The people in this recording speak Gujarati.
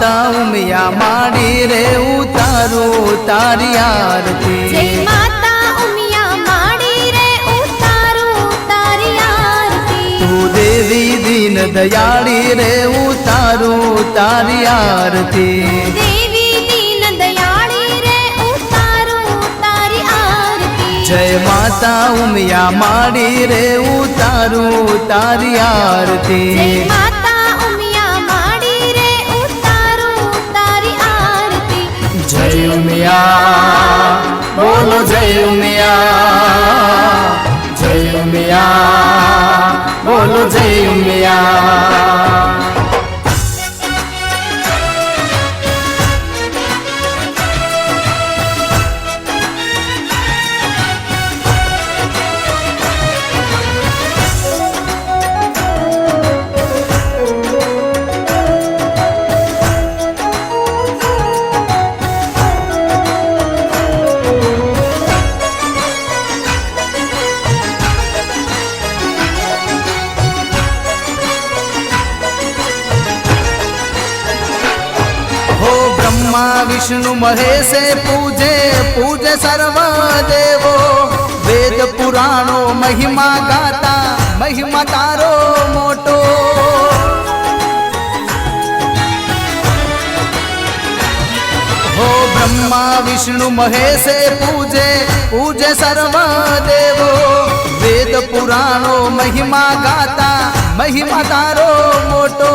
માતા ઉમિયા માડી રે ઉતારું તારી આરતી જય માતા ઉમિયા માડી રે ઉતારું તારી આરતી તું દેવી દીન દયાળી રે ઉતારું તારી આરતી દેવી દીન દયાળી રે ઉતારું તારી આરતી જય માતા ઉમિયા માડી રે ઉતારું તારી આરતી જય માતા ઉમિયા માડી રે ઉતારું તારી આરતી જય ઉમિયા બોલો જય ઉમિયા જય ઉમિયા બોલો જય ઉમિયા ब्रह्मा विष्णु महेशे पूजे पूजे सर्व देवो वेद पुराणो महिमा गाता महिमा तारो मोटो हो ब्रह्मा विष्णु महेशे पूजे पूजे सर्व देवो वेद पुराणो महिमा गाता महिमा तारो मोटो